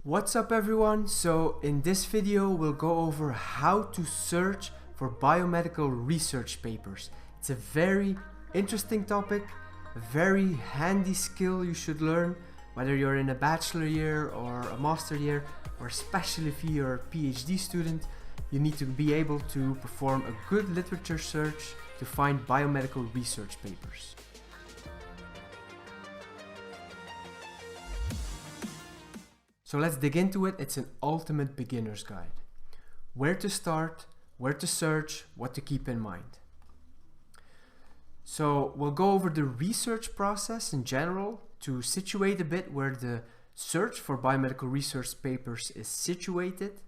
What's up everyone? So in this video we'll go over how to search for biomedical research papers. It's a very interesting topic, a very handy skill you should learn whether you're in a bachelor year or a master year, or especially if you're a PhD student. You need to be able to perform a good literature search to find biomedical research papers. So let's dig into it. It's an ultimate beginner's guide. Where to start, where to search, what to keep in mind. So we'll go over the research process in general to situate a bit where the search for biomedical research papers is situated,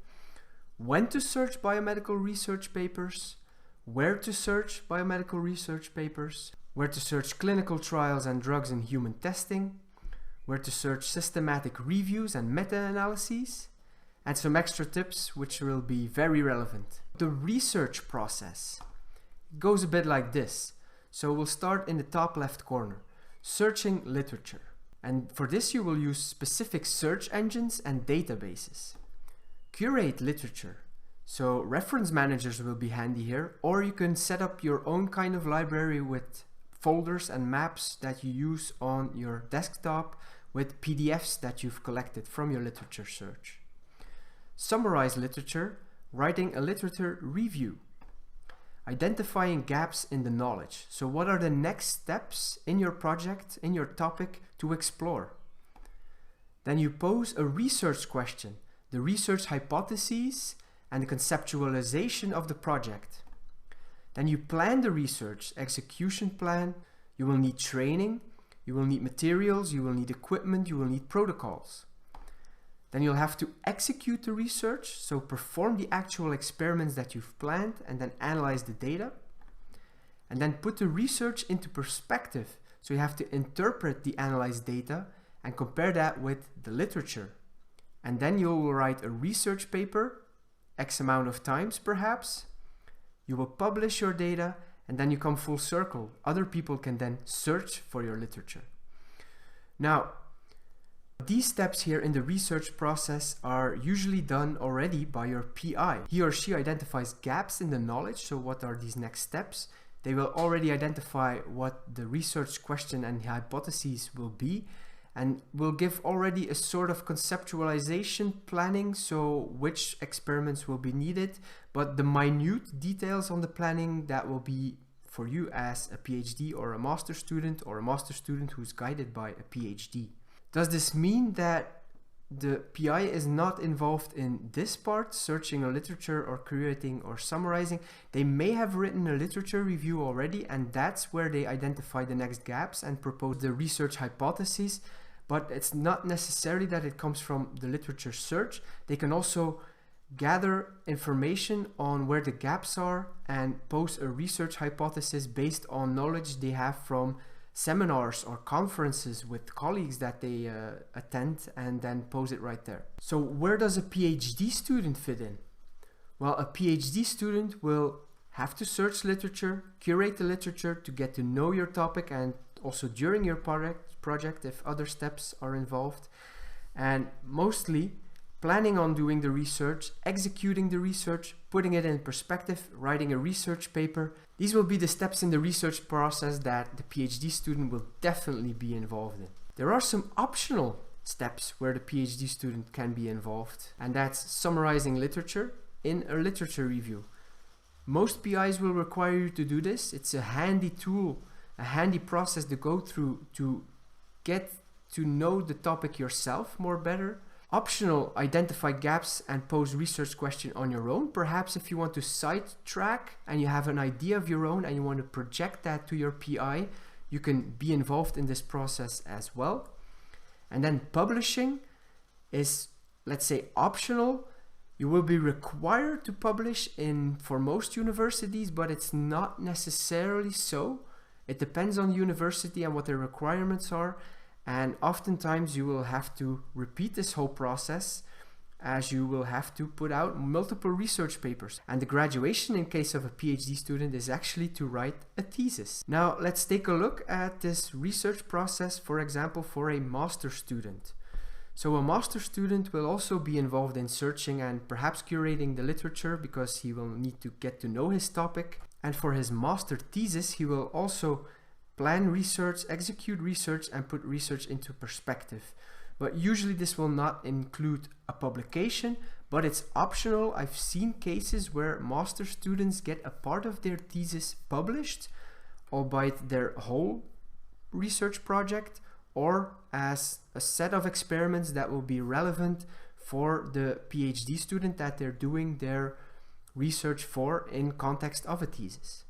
when to search biomedical research papers, where to search biomedical research papers, where to search clinical trials and drugs in human testing, where to search systematic reviews and meta-analyses, and some extra tips which will be very relevant. The research process goes a bit like this. So we'll start in the top left corner, searching literature. And for this you will use specific search engines and databases. Curate literature. So reference managers will be handy here, or you can set up your own kind of library with folders and maps that you use on your desktop with PDFs that you've collected from your literature search. Summarize literature, writing a literature review. Identifying gaps in the knowledge. So what are the next steps in your project, in your topic to explore? Then you pose a research question, the research hypotheses and the conceptualization of the project. Then you plan the research, execution plan. You will need training, you will need materials, you will need equipment, you will need protocols. Then you'll have to execute the research, so perform the actual experiments that you've planned and then analyze the data. And then put the research into perspective, so you have to interpret the analyzed data and compare that with the literature. And then you will write a research paper, X amount of times perhaps. You will publish your data, and then you come full circle. Other people can then search for your literature. Now, these steps here in the research process are usually done already by your PI. He or she identifies gaps in the knowledge, so what are these next steps? They will already identify what the research question and hypotheses will be, and will give already a sort of conceptualization planning, so which experiments will be needed, but the minute details on the planning that will be for you as a PhD or a master student who's guided by a PhD. Does this mean that the PI is not involved in this part, searching a literature or curating or summarizing? They may have written a literature review already, and that's where they identify the next gaps and propose the research hypotheses. But it's not necessarily that it comes from the literature search. They can also gather information on where the gaps are and pose a research hypothesis based on knowledge they have from seminars or conferences with colleagues that they attend, and then pose it right there. So where does a PhD student fit in? Well, a PhD student will have to search literature, curate the literature to get to know your topic, and also during your project if other steps are involved, and mostly planning on doing the research, executing the research, putting it in perspective, writing a research paper. These will be the steps in the research process that the PhD student will definitely be involved in. There are some optional steps where the PhD student can be involved, and that's summarizing literature in a literature review. Most PIs will require you to do this. It's a handy tool, a handy process to go through to get to know the topic yourself more better. Optional, identify gaps and pose research question on your own. Perhaps if you want to sidetrack and you have an idea of your own and you want to project that to your PI, you can be involved in this process as well. And then publishing is, let's say, optional. You will be required to publish for most universities, but it's not necessarily so. It depends on the university and what their requirements are, and oftentimes you will have to repeat this whole process, as you will have to put out multiple research papers. And the graduation in case of a PhD student is actually to write a thesis. Now let's take a look at this research process, for example, for a master student. So a master student will also be involved in searching and perhaps curating the literature because he will need to get to know his topic. And for his master thesis, he will also plan research, execute research, and put research into perspective. But usually this will not include a publication, but it's optional. I've seen cases where master students get a part of their thesis published, albeit their whole research project, or as a set of experiments that will be relevant for the PhD student that they're doing their research for in context of a thesis.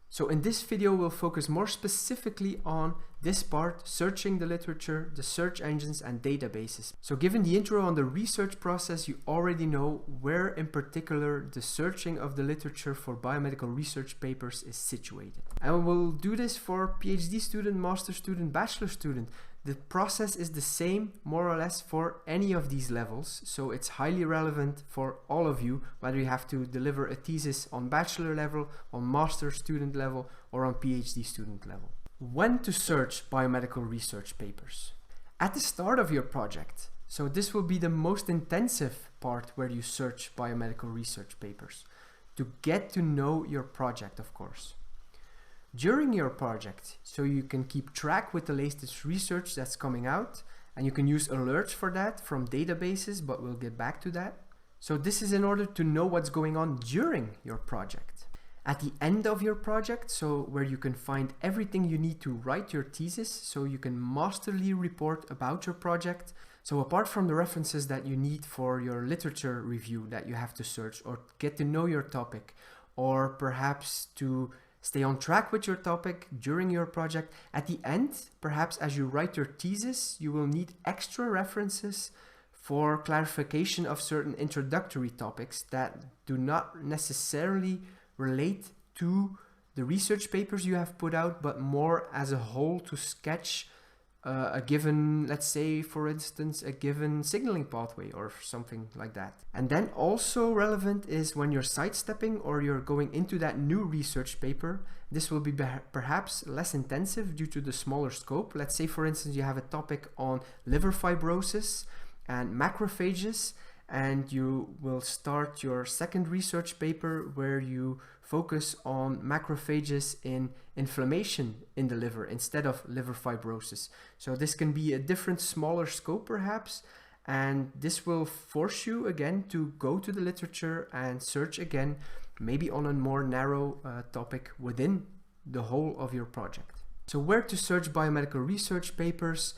So in this video, we'll focus more specifically on this part, searching the literature, the search engines and databases. So given the intro on the research process, you already know where in particular the searching of the literature for biomedical research papers is situated. And we'll do this for PhD student, master student, bachelor student. The process is the same more or less for any of these levels, so it's highly relevant for all of you, whether you have to deliver a thesis on bachelor level, on master student level, or on PhD student level. When to search biomedical research papers? At the start of your project. So this will be the most intensive part where you search biomedical research papers, to get to know your project, of course. During your project, so you can keep track with the latest research that's coming out, and you can use alerts for that from databases, but we'll get back to that. So this is in order to know what's going on during your project. At the end of your project, so where you can find everything you need to write your thesis, so you can masterly report about your project. So apart from the references that you need for your literature review that you have to search or get to know your topic, or perhaps to stay on track with your topic during your project. At the end, perhaps as you write your thesis, you will need extra references for clarification of certain introductory topics that do not necessarily relate to the research papers you have put out, but more as a whole to sketch a given, let's say for instance, a given signaling pathway or something like that. And then also relevant is when you're sidestepping or you're going into that new research paper, this will be perhaps less intensive due to the smaller scope. Let's say for instance you have a topic on liver fibrosis and macrophages, and you will start your second research paper where you focus on macrophages in inflammation in the liver instead of liver fibrosis. So this can be a different, smaller scope perhaps, and this will force you again to go to the literature and search again, maybe on a more narrow topic within the whole of your project. So where to search biomedical research papers?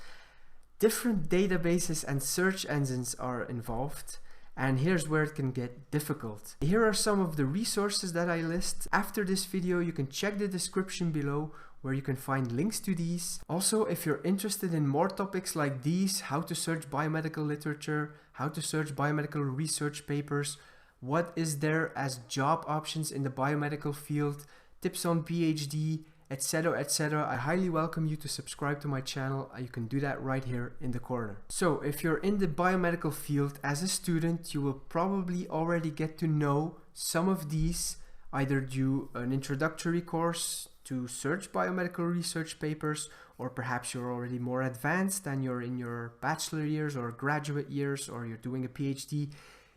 Different databases and search engines are involved. And here's where it can get difficult. Here are some of the resources that I list. After this video, you can check the description below where you can find links to these. Also, if you're interested in more topics like these, how to search biomedical literature, how to search biomedical research papers, what is there as job options in the biomedical field, tips on PhD, etc., etc. I highly welcome you to subscribe to my channel. You can do that right here in the corner. So if you're in the biomedical field as a student, you will probably already get to know some of these, either do an introductory course to search biomedical research papers, or perhaps you're already more advanced and you're in your bachelor years or graduate years, or you're doing a PhD.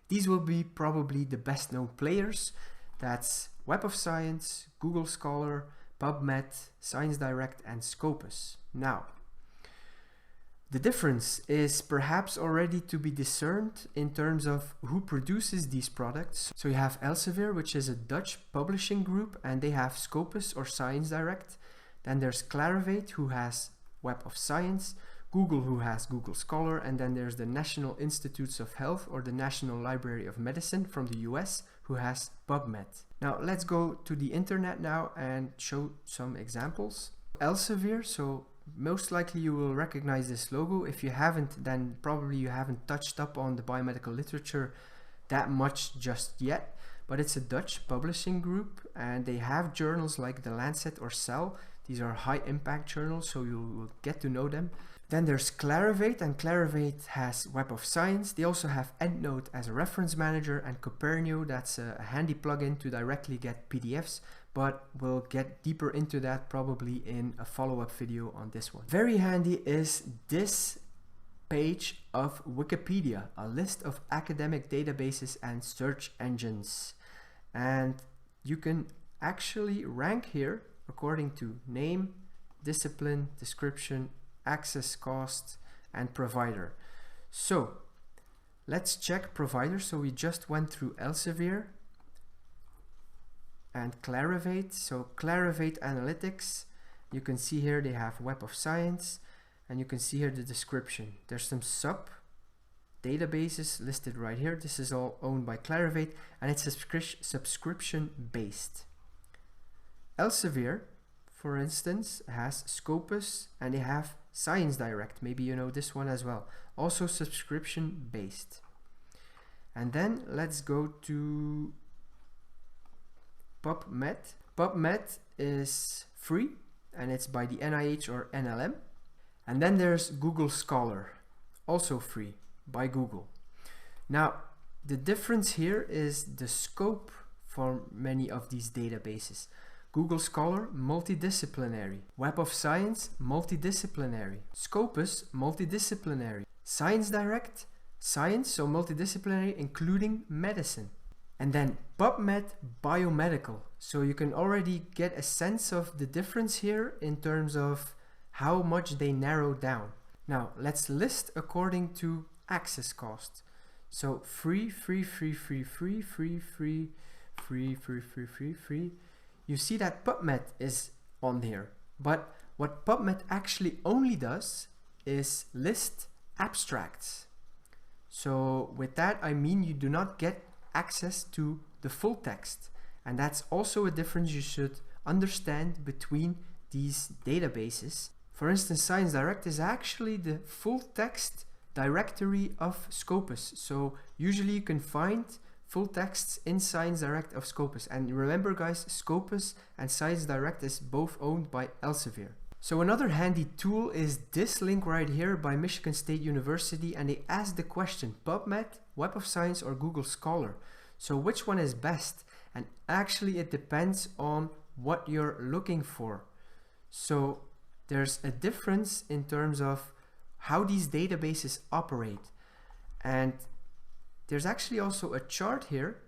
These will be probably the best known players. That's Web of Science, Google Scholar, PubMed, ScienceDirect and Scopus. Now, the difference is perhaps already to be discerned in terms of who produces these products. So you have Elsevier, which is a Dutch publishing group, and they have Scopus or ScienceDirect. Then there's Clarivate, who has Web of Science, Google, who has Google Scholar, and then there's the National Institutes of Health or the National Library of Medicine from the US, who has PubMed. Now let's go to the internet now and show some examples. Elsevier, so most likely you will recognize this logo. If you haven't, then probably you haven't touched up on the biomedical literature that much just yet, but it's a Dutch publishing group and they have journals like The Lancet or Cell. These are high impact journals, so you will get to know them. Then there's Clarivate, and Clarivate has Web of Science. They also have EndNote as a reference manager, and Copernio, that's a handy plugin to directly get PDFs, but we'll get deeper into that probably in a follow-up video on this one. Very handy is this page of Wikipedia, a list of academic databases and search engines. And you can actually rank here according to name, discipline, description, access cost, and provider. So let's check provider. So we just went through Elsevier and Clarivate. So Clarivate Analytics, you can see here they have Web of Science, and you can see here the description. There's some sub databases listed right here. This is all owned by Clarivate, and it's subscription based. Elsevier, for instance, has Scopus, and they have Science Direct. Maybe you know this one as well. Also subscription based. And then let's go to PubMed. PubMed is free, and it's by the NIH or NLM. And then there's Google Scholar, also free by Google. Now, the difference here is the scope for many of these databases. Google Scholar, multidisciplinary. Web of Science, multidisciplinary. Scopus, multidisciplinary. Science Direct, science, so multidisciplinary, including medicine. And then PubMed Biomedical. So you can already get a sense of the difference here in terms of how much they narrow down. Now let's list according to access cost. So free. You see that PubMed is on here, but what PubMed actually only does is list abstracts. So with that I mean you do not get access to the full text, and that's also a difference you should understand between these databases. For instance, Science Direct is actually the full text directory of Scopus. So usually you can find full texts in Science Direct of Scopus. And remember guys, Scopus and Science Direct is both owned by Elsevier. So another handy tool is this link right here by Michigan State University, and they ask the question, PubMed, Web of Science, or Google Scholar. So which one is best? And actually it depends on what you're looking for. So there's a difference in terms of how these databases operate. And there's actually also a chart here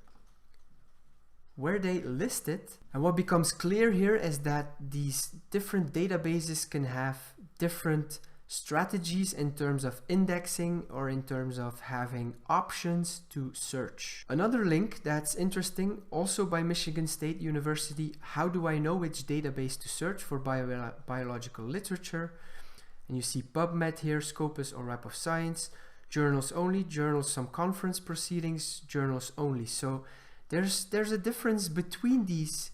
where they list it. And what becomes clear here is that these different databases can have different strategies in terms of indexing or in terms of having options to search. Another link that's interesting, also by Michigan State University, how do I know which database to search for biological literature? And you see PubMed here, Scopus or Web of Science, journals only, journals, some conference proceedings, journals only. So there's a difference between these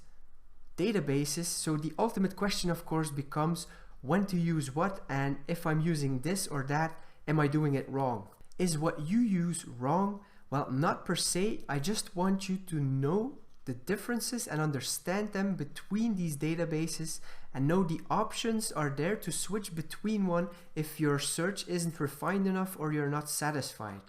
databases. So the ultimate question of course becomes when to use what, and if I'm using this or that, am I doing it wrong? Is what you use wrong? Well, not per se. I just want you to know the differences and understand them between these databases, and know the options are there to switch between one if your search isn't refined enough or you're not satisfied.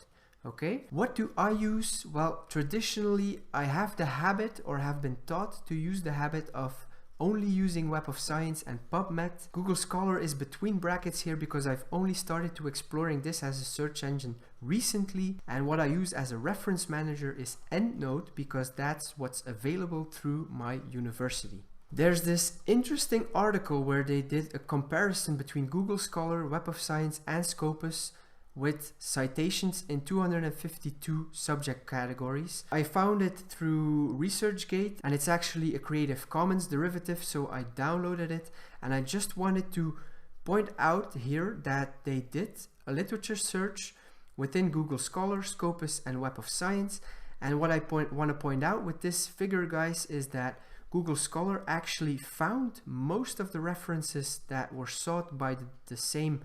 Okay, what do I use? Well, traditionally I have the habit, or have been taught to use the habit, of only using Web of Science and PubMed. Google Scholar is between brackets here because I've only started to exploring this as a search engine recently, and what I use as a reference manager is EndNote because that's what's available through my university. There's this interesting article where they did a comparison between Google Scholar, Web of Science, and Scopus with citations in 252 subject categories. I found it through ResearchGate, and it's actually a Creative Commons derivative, so I downloaded it, and I just wanted to point out here that they did a literature search within Google Scholar, Scopus, and Web of Science. And what I want to point out with this figure, guys, is that Google Scholar actually found most of the references that were sought by the same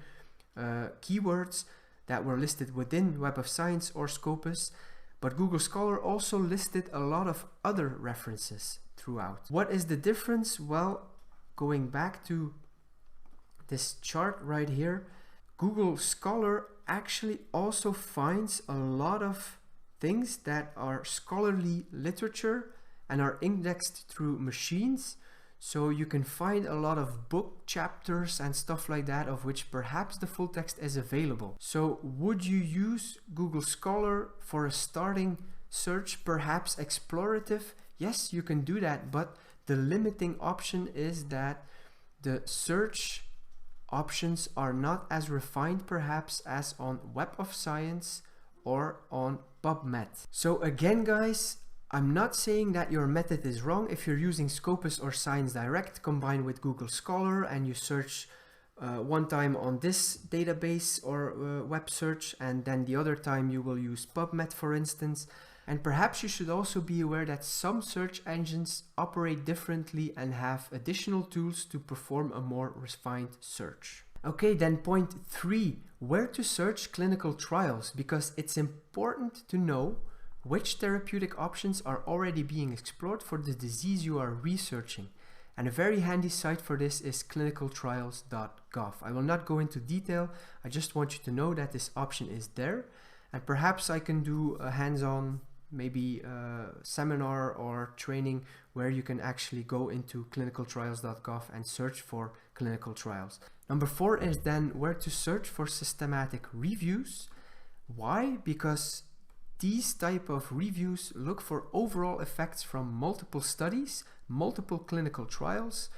keywords that were listed within Web of Science or Scopus, but Google Scholar also listed a lot of other references throughout. What is the difference? Well, going back to this chart right here, Google Scholar actually also finds a lot of things that are scholarly literature and are indexed through machines. So you can find a lot of book chapters and stuff like that of which perhaps the full text is available. So would you use Google Scholar for a starting search, perhaps explorative? Yes, you can do that, but the limiting option is that the search options are not as refined perhaps as on Web of Science or on PubMed. So again guys, I'm not saying that your method is wrong if you're using Scopus or Science Direct combined with Google Scholar and you search one time on this database or web search, and then the other time you will use PubMed for instance. And perhaps you should also be aware that some search engines operate differently and have additional tools to perform a more refined search. Okay, then point 3, where to search clinical trials, because it's important to know which therapeutic options are already being explored for the disease you are researching. And a very handy site for this is clinicaltrials.gov. I will not go into detail, I just want you to know that this option is there. And perhaps I can do a hands-on, maybe seminar or training where you can actually go into clinicaltrials.gov and search for clinical trials. Number 4 is then where to search for systematic reviews. Why? Because these type of reviews look for overall effects from multiple studies, multiple clinical trials,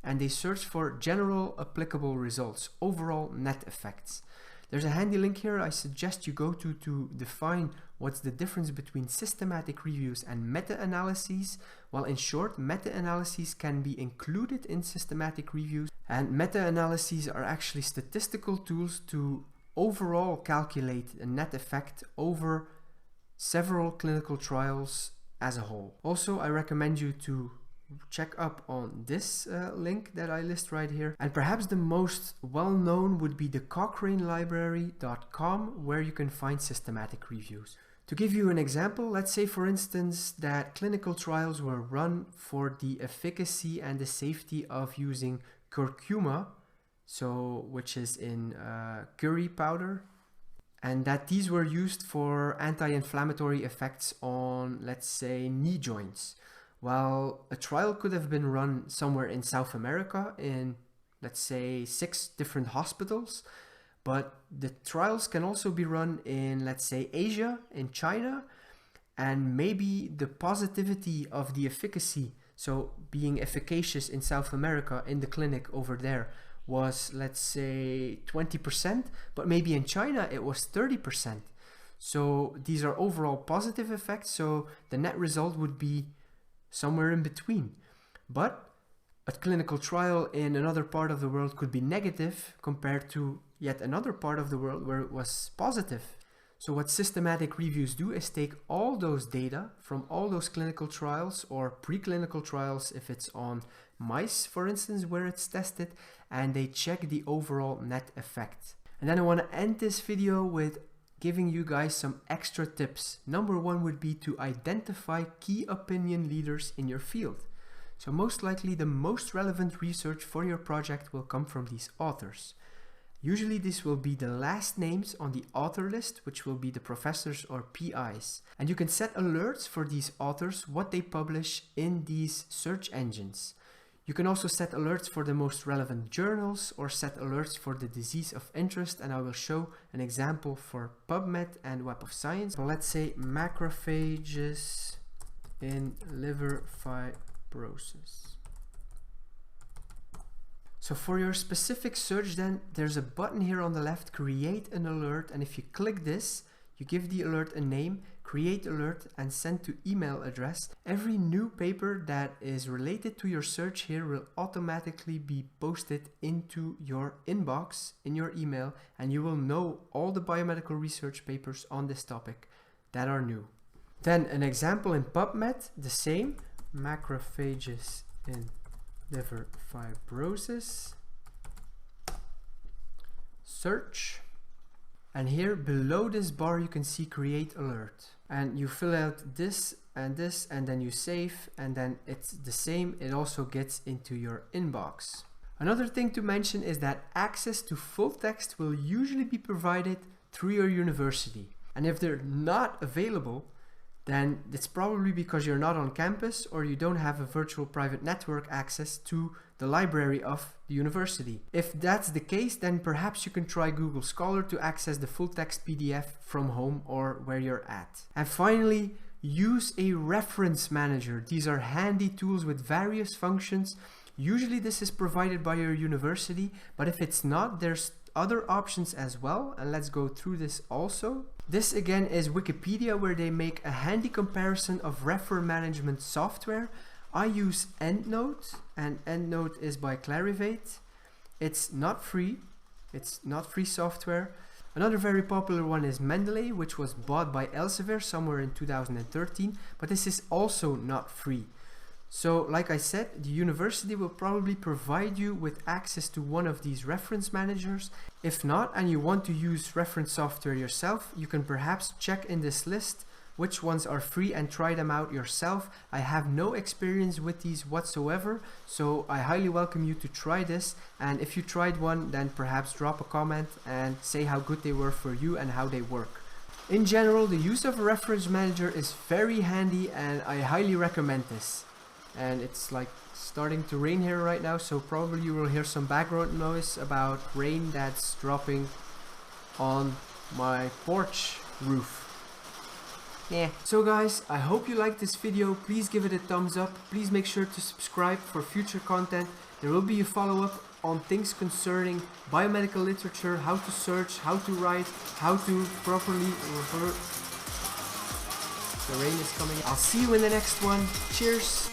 and they search for general applicable results, overall net effects. There's a handy link here I suggest you go to define what's the difference between systematic reviews and meta-analyses. Well, in short, meta-analyses can be included in systematic reviews, and meta-analyses are actually statistical tools to overall calculate a net effect over several clinical trials as a whole. Also, I recommend you to check up on this link that I list right here. And perhaps the most well-known would be the CochraneLibrary.com, where you can find systematic reviews. To give you an example, let's say for instance that clinical trials were run for the efficacy and the safety of using curcuma, which is in curry powder, and that these were used for anti-inflammatory effects on, let's say, knee joints. Well, a trial could have been run somewhere in South America in, let's say, 6 different hospitals, but the trials can also be run in, let's say, Asia, in China, and maybe the positivity of the efficacy, so being efficacious in South America in the clinic over there, was, let's say, 20%, but maybe in China it was 30%. So these are overall positive effects, so the net result would be somewhere in between. But a clinical trial in another part of the world could be negative compared to yet another part of the world where it was positive. So what systematic reviews do is take all those data from all those clinical trials or preclinical trials, if it's on mice, for instance, where it's tested, and they check the overall net effect. And then I want to end this video with giving you guys some extra tips. Number 1 would be to identify key opinion leaders in your field. So most likely the most relevant research for your project will come from these authors. Usually this will be the last names on the author list, which will be the professors or PIs. And you can set alerts for these authors, what they publish in these search engines. You can also set alerts for the most relevant journals or set alerts for the disease of interest, and I will show an example for PubMed and Web of Science. So let's say macrophages in liver fibrosis. So for your specific search then, there's a button here on the left, create an alert, and if you click this, you give the alert a name, create alert, and send to email address. Every new paper that is related to your search here will automatically be posted into your inbox in your email, and you will know all the biomedical research papers on this topic that are new. Then an example in PubMed, the same, macrophages in liver fibrosis, search, and here below this bar you can see create alert, and you fill out this, and then you save, and then it's the same, it also gets into your inbox. Another thing to mention is that access to full text will usually be provided through your university, and if they're not available, then it's probably because you're not on campus or you don't have a virtual private network access to the library of the university. If that's the case, then perhaps you can try Google Scholar to access the full text PDF from home or where you're at. And finally, use a reference manager. These are handy tools with various functions. Usually this is provided by your university, but if it's not, there's other options as well, and let's go through this also. This again is Wikipedia, where they make a handy comparison of reference management software. I use EndNote, and EndNote is by Clarivate. It's not free software. Another very popular one is Mendeley, which was bought by Elsevier somewhere in 2013, but this is also not free. So like I said, the university will probably provide you with access to one of these reference managers. If not, and you want to use reference software yourself, you can perhaps check in this list which ones are free and try them out yourself. I have no experience with these whatsoever, so I highly welcome you to try this. And if you tried one, then perhaps drop a comment and say how good they were for you and how they work. In general, the use of a reference manager is very handy and I highly recommend this. And it's like starting to rain here right now, so probably you will hear some background noise about rain that's dropping on my porch roof. Yeah. So guys, I hope you liked this video. Please give it a thumbs up. Please make sure to subscribe for future content. There will be a follow-up on things concerning biomedical literature, how to search, how to write, how to properly refer. The rain is coming. I'll see you in the next one. Cheers.